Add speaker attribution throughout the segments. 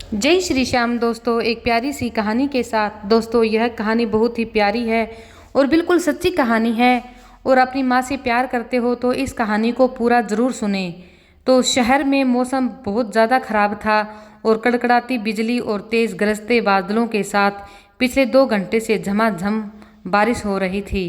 Speaker 1: जय श्री श्याम दोस्तों, एक प्यारी सी कहानी के साथ। दोस्तों, यह कहानी बहुत ही प्यारी है और बिल्कुल सच्ची कहानी है। और अपनी माँ से प्यार करते हो तो इस कहानी को पूरा ज़रूर सुने। तो शहर में मौसम बहुत ज़्यादा खराब था और कड़कड़ाती बिजली और तेज़ गरजते बादलों के साथ पिछले 2 घंटे से झमाझम बारिश हो रही थी।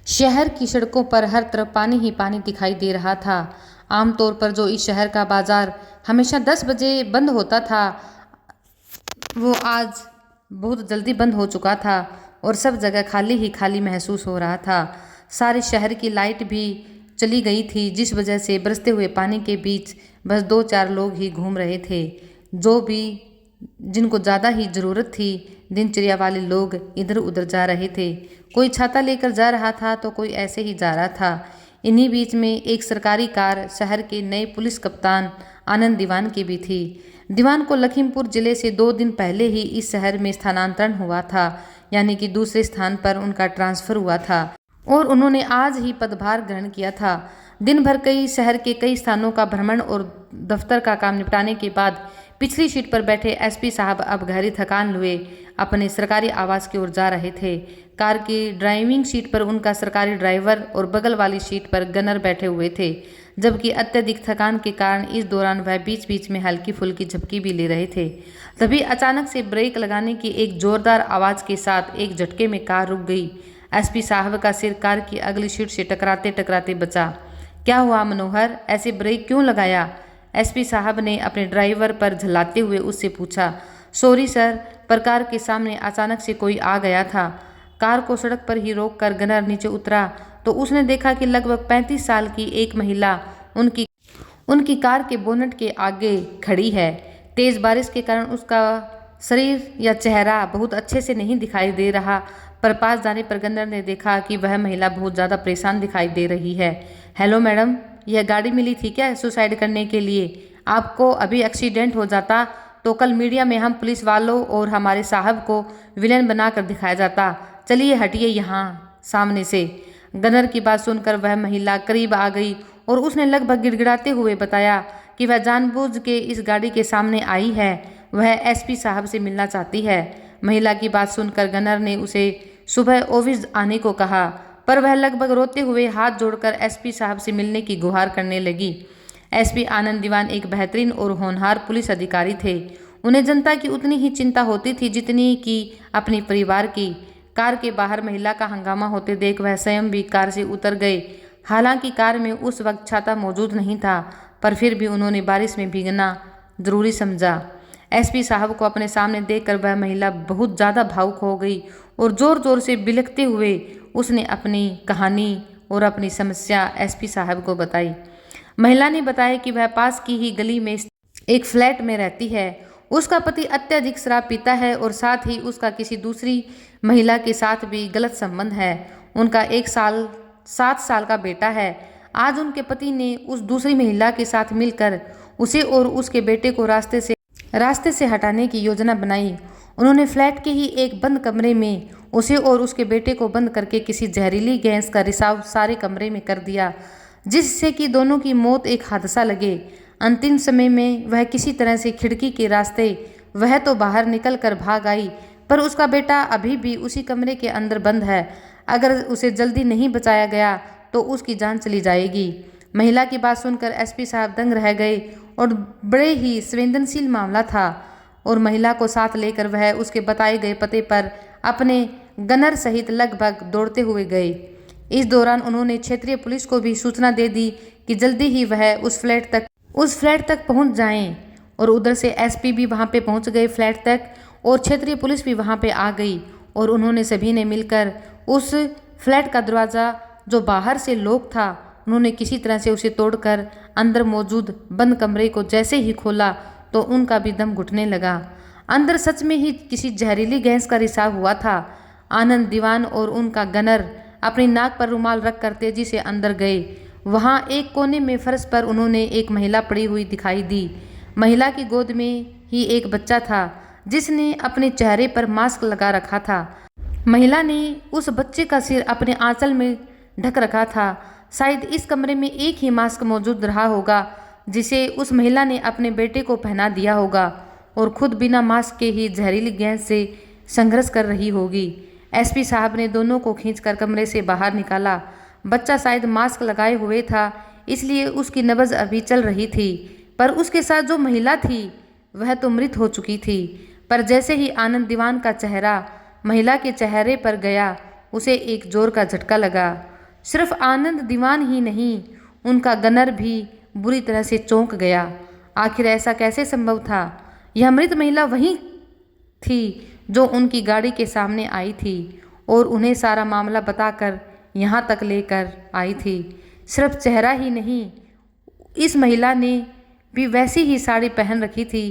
Speaker 1: शहर की सड़कों पर हर तरफ पानी ही पानी दिखाई दे रहा था। आमतौर पर जो इस शहर का बाजार हमेशा 10 बजे बंद होता था, वो आज बहुत जल्दी बंद हो चुका था और सब जगह खाली ही खाली महसूस हो रहा था। सारे शहर की लाइट भी चली गई थी, जिस वजह से बरसते हुए पानी के बीच बस 2-4 लोग ही घूम रहे थे, जो भी जिनको ज़्यादा ही ज़रूरत थी। दिनचर्या वाले लोग इधर उधर जा रहे थे। कोई छाता लेकर जा रहा था तो कोई ऐसे ही जा रहा था। इन्हीं बीच में एक सरकारी कार शहर के नए पुलिस कप्तान आनंद दीवान की भी थी। दीवान को लखीमपुर जिले से 2 दिन पहले ही इस शहर में स्थानांतरण हुआ था, यानी कि दूसरे स्थान पर उनका ट्रांसफ़र हुआ था और उन्होंने आज ही पदभार ग्रहण किया था। दिन भर कई शहर के कई स्थानों का भ्रमण और दफ्तर का काम निपटाने के बाद पिछली सीट पर बैठे एसपी साहब अब गहरी थकान लिए अपने सरकारी आवास की ओर जा रहे थे। कार की ड्राइविंग सीट पर उनका सरकारी ड्राइवर और बगल वाली सीट पर गनर बैठे हुए थे, जबकि अत्यधिक थकान के कारण इस दौरान वह बीच बीच में हल्की फुल्की झपकी भी ले रहे थे। तभी अचानक से ब्रेक लगाने की एक जोरदार आवाज़ के साथ एक झटके में कार रुक गई। एसपी साहब का सिर कार की अगली सीट से टकराते टकराते बचा। क्या हुआ मनोहर, ऐसे ब्रेक क्यों लगाया? एसपी साहब ने अपने ड्राइवर पर झल्लाते हुए उससे पूछा। सॉरी सर, पर कार के सामने अचानक से कोई आ गया था। कार को सड़क पर ही रोककर गनर नीचे उतरा तो उसने देखा कि लगभग 35 साल की एक महिला उनकी कार के बोनट के आगे खड़ी है। तेज बारिश के कारण उसका शरीर या चेहरा बहुत अच्छे से नहीं दिखाई दे रहा, पर पास जाने पर गनर ने देखा कि वह महिला बहुत ज़्यादा परेशान दिखाई दे रही है। हेलो मैडम, यह गाड़ी मिली थी क्या सुसाइड करने के लिए? आपको अभी एक्सीडेंट हो जाता तो कल मीडिया में हम पुलिस वालों और हमारे साहब को विलेन बनाकर दिखाया जाता। चलिए हटिए यहाँ सामने से। गनर की बात सुनकर वह महिला करीब आ गई और उसने लगभग गिड़गिड़ाते हुए बताया कि वह जानबूझ के इस गाड़ी के सामने आई है। वह एसपी साहब से मिलना चाहती है। महिला की बात सुनकर गनर ने उसे सुबह ऑफिस आने को कहा, पर वह लगभग रोते हुए हाथ जोड़कर एसपी साहब से मिलने की गुहार करने लगी। एसपी आनंद दीवान एक बेहतरीन और होनहार पुलिस अधिकारी थे। उन्हें जनता की उतनी ही चिंता होती थी जितनी कि अपने परिवार की। कार के बाहर महिला का हंगामा होते देख वह स्वयं भी कार से उतर गए। हालांकि कार में उस वक्त छाता मौजूद नहीं था, पर फिर भी उन्होंने बारिश में भीगना जरूरी समझा। एसपी साहब को अपने सामने देखकर वह महिला बहुत ज़्यादा भावुक हो गई और ज़ोर ज़ोर से बिलखते हुए उसने अपनी कहानी और अपनी समस्या एसपी साहब को बताई। महिला ने बताया कि वह पास की ही गली में एक फ्लैट में रहती है। उसका पति अत्यधिक शराब पीता है और साथ ही उसका किसी दूसरी महिला के साथ भी गलत संबंध है। उनका 7 साल का बेटा है। आज उनके पति ने उस दूसरी महिला के साथ मिलकर उसे और उसके बेटे को रास्ते से हटाने की योजना बनाई। उन्होंने फ्लैट के ही एक बंद कमरे में उसे और उसके बेटे को बंद करके किसी जहरीली गैस का रिसाव सारे कमरे में कर दिया, जिससे कि दोनों की मौत एक हादसा लगे। अंतिम समय में वह किसी तरह से खिड़की के रास्ते वह तो बाहर निकल कर भाग आई, पर उसका बेटा अभी भी उसी कमरे के अंदर बंद है। अगर उसे जल्दी नहीं बचाया गया तो उसकी जान चली जाएगी। महिला की बात सुनकर एसपी साहब दंग रह गए और बड़े ही संवेदनशील मामला था और महिला को साथ लेकर वह उसके बताए गए पते पर अपने गनर सहित लगभग दौड़ते हुए गए। इस दौरान उन्होंने क्षेत्रीय पुलिस को भी सूचना दे दी कि जल्दी ही वह उस फ्लैट तक पहुंच जाएं और उधर से एसपी भी वहां पे पहुंच गए फ्लैट तक और क्षेत्रीय पुलिस भी वहां पे आ गई और उन्होंने सभी ने मिलकर उस फ्लैट का दरवाज़ा जो बाहर से लॉक था, उन्होंने किसी तरह से उसे तोड़कर अंदर मौजूद बंद कमरे को जैसे ही खोला तो उनका भी दम घुटने लगा। अंदर सच में ही किसी जहरीली गैस का रिसाव हुआ था। आनंद दीवान और उनका गनर अपनी नाक पर रुमाल रखकर तेजी से अंदर गए। वहां एक कोने में फर्श पर उन्होंने एक महिला पड़ी हुई दिखाई दी। महिला की गोद में ही एक बच्चा था जिसने अपने चेहरे पर मास्क लगा रखा था। महिला ने उस बच्चे का सिर अपने आंचल में ढक रखा था। शायद इस कमरे में एक ही मास्क मौजूद रहा होगा जिसे उस महिला ने अपने बेटे को पहना दिया होगा। और खुद बिना मास्क के ही जहरीली गैस से संघर्ष कर रही होगी। एसपी साहब ने दोनों को खींचकर कमरे से बाहर निकाला। बच्चा शायद मास्क लगाए हुए था, इसलिए उसकी नब्ज अभी चल रही थी, पर उसके साथ जो महिला थी वह तो मृत हो चुकी थी। पर जैसे ही आनंद दीवान का चेहरा महिला के चेहरे पर गया, उसे एक जोर का झटका लगा। सिर्फ आनंद दीवान ही नहीं, उनका गनर भी बुरी तरह से चौंक गया। आखिर ऐसा कैसे संभव था? यह मृत महिला वही थी जो उनकी गाड़ी के सामने आई थी और उन्हें सारा मामला बताकर यहाँ तक लेकर आई थी। सिर्फ चेहरा ही नहीं, इस महिला ने भी वैसी ही साड़ी पहन रखी थी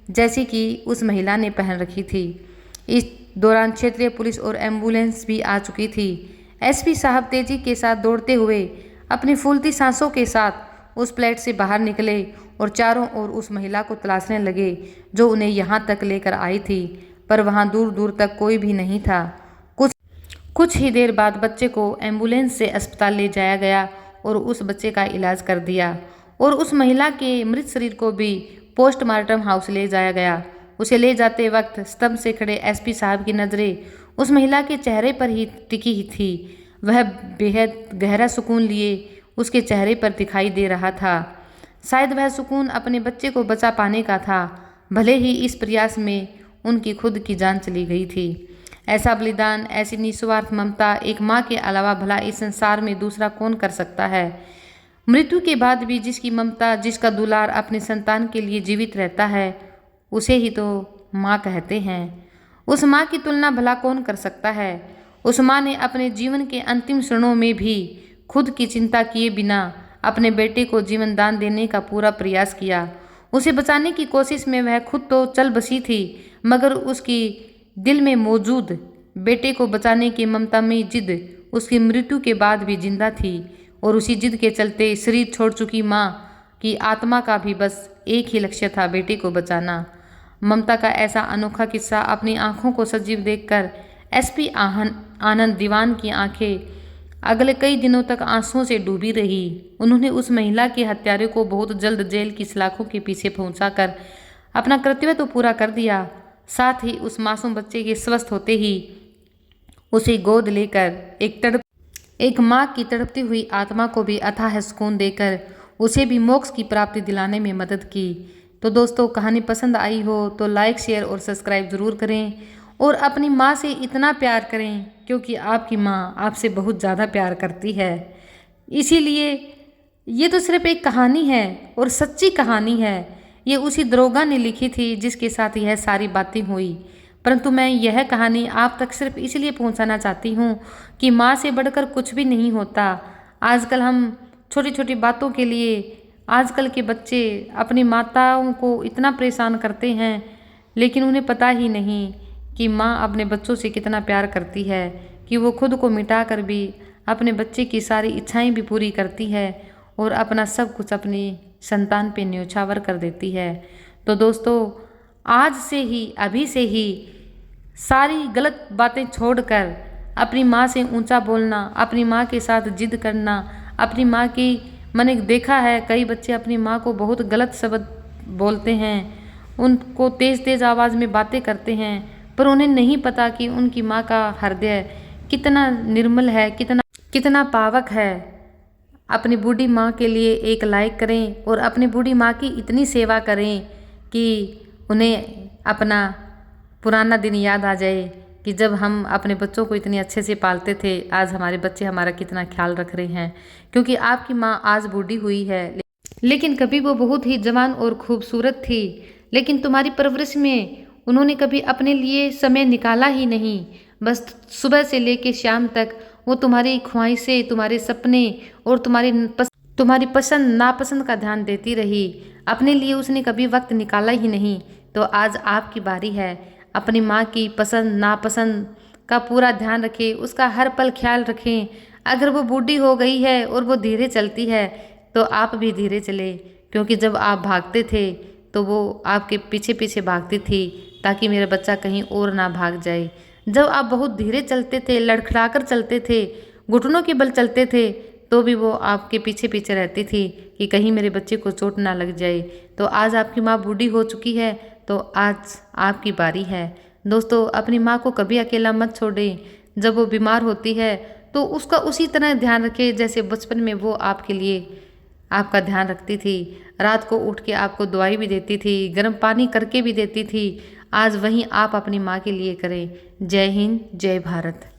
Speaker 1: जैसी कि उस महिला ने पहन रखी थी। इस दौरान क्षेत्रीय पुलिस और एम्बुलेंस भी आ चुकी थी। एसपी साहब तेजी के साथ दौड़ते हुए अपनी फूलती सांसों के साथ उस फ्लैट से बाहर निकले और चारों ओर उस महिला को तलाशने लगे जो उन्हें यहाँ तक लेकर आई थी, पर वहाँ दूर दूर तक कोई भी नहीं था। कुछ ही देर बाद बच्चे को एम्बुलेंस से अस्पताल ले जाया गया और उस बच्चे का इलाज कर दिया और उस महिला के मृत शरीर को भी पोस्टमार्टम हाउस ले जाया गया। उसे ले जाते वक्त स्तंभ से खड़े एसपी साहब की नज़रें उस महिला के चेहरे पर ही टिकी ही थी। वह बेहद गहरा सुकून लिए उसके चेहरे पर दिखाई दे रहा था। शायद वह सुकून अपने बच्चे को बचा पाने का था, भले ही इस प्रयास में उनकी खुद की जान चली गई थी। ऐसा बलिदान, ऐसी निस्वार्थ ममता एक माँ के अलावा भला इस संसार में दूसरा कौन कर सकता है। मृत्यु के बाद भी जिसकी ममता, जिसका दुलार अपने संतान के लिए जीवित रहता है, उसे ही तो माँ कहते हैं। उस माँ की तुलना भला कौन कर सकता है। उस माँ ने अपने जीवन के अंतिम क्षणों में भी खुद की चिंता किए बिना अपने बेटे को जीवन दान देने का पूरा प्रयास किया। उसे बचाने की कोशिश में वह खुद तो चल बसी थी, मगर उसकी दिल में मौजूद बेटे को बचाने की ममता में जिद उसकी मृत्यु के बाद भी जिंदा थी और उसी जिद के चलते शरीर छोड़ चुकी माँ की आत्मा का भी बस एक ही लक्ष्य था, बेटे को बचाना। ममता का ऐसा अनोखा किस्सा अपनी आंखों को सजीव देखकर एसपी आनंद दीवान की आंखें अगले कई दिनों तक आंसुओं से डूबी रही। उन्होंने उस महिला के हत्यारे को बहुत जल्द जेल की सलाखों के पीछे पहुंचाकर अपना कर्तव्य तो पूरा कर दिया, साथ ही उस मासूम बच्चे के स्वस्थ होते ही उसे गोद लेकर एक माँ की तड़पती हुई आत्मा को भी अथाह सुकून देकर उसे भी मोक्ष की प्राप्ति दिलाने में मदद की। तो दोस्तों, कहानी पसंद आई हो तो लाइक, शेयर और सब्सक्राइब ज़रूर करें और अपनी माँ से इतना प्यार करें क्योंकि आपकी माँ आपसे बहुत ज़्यादा प्यार करती है। इसीलिए ये तो सिर्फ एक कहानी है और सच्ची कहानी है। ये उसी दरोगा ने लिखी थी जिसके साथ यह सारी बातें हुई, परंतु मैं यह कहानी आप तक सिर्फ इसलिए पहुंचाना चाहती हूँ कि माँ से बढ़कर कुछ भी नहीं होता। आजकल हम छोटी छोटी बातों के लिए आजकल के बच्चे अपनी माताओं को इतना परेशान करते हैं, लेकिन उन्हें पता ही नहीं कि माँ अपने बच्चों से कितना प्यार करती है, कि वो खुद को मिटाकर भी अपने बच्चे की सारी इच्छाएं भी पूरी करती है और अपना सब कुछ अपनी संतान पे न्योछावर कर देती है। तो दोस्तों, आज से ही, अभी से ही सारी गलत बातें छोड़कर अपनी माँ से ऊंचा बोलना, अपनी माँ के साथ जिद करना, अपनी माँ की, मैंने देखा है कई बच्चे अपनी माँ को बहुत गलत शब्द बोलते हैं, उनको तेज़ तेज़ आवाज़ में बातें करते हैं, पर उन्हें नहीं पता कि उनकी माँ का हृदय कितना निर्मल है, कितना पावक है। अपनी बूढ़ी माँ के लिए एक लाइक करें और अपनी बूढ़ी माँ की इतनी सेवा करें कि उन्हें अपना पुराना दिन याद आ जाए कि जब हम अपने बच्चों को इतने अच्छे से पालते थे, आज हमारे बच्चे हमारा कितना ख्याल रख रहे हैं। क्योंकि आपकी माँ आज बूढ़ी हुई है, लेकिन कभी वो बहुत ही जवान और खूबसूरत थी, लेकिन तुम्हारी परवरिश में उन्होंने कभी अपने लिए समय निकाला ही नहीं। बस सुबह से लेकर शाम तक वो तुम्हारी ख्वाहिशें, तुम्हारे सपने और तुम्हारी पसंद नापसंद का ध्यान देती रही। अपने लिए उसने कभी वक्त निकाला ही नहीं। तो आज आपकी बारी है, अपनी माँ की पसंद नापसंद का पूरा ध्यान रखें, उसका हर पल ख्याल रखें। अगर वो बूढ़ी हो गई है और वो धीरे चलती है तो आप भी धीरे चले, क्योंकि जब आप भागते थे तो वो आपके पीछे पीछे भागती थी ताकि मेरा बच्चा कहीं और ना भाग जाए। जब आप बहुत धीरे चलते थे, लड़खड़ाकर चलते थे, घुटनों के बल चलते थे, तो भी वो आपके पीछे पीछे रहती थी कि कहीं मेरे बच्चे को चोट ना लग जाए। तो आज आपकी माँ बूढ़ी हो चुकी है तो आज आपकी बारी है। दोस्तों, अपनी माँ को कभी अकेला मत छोड़ें। जब वो बीमार होती है तो उसका उसी तरह ध्यान रखें जैसे बचपन में वो आपके लिए आपका ध्यान रखती थी। रात को उठ के आपको दवाई भी देती थी, गर्म पानी करके भी देती थी। आज वहीं आप अपनी माँ के लिए करें। जय हिंद, जय भारत।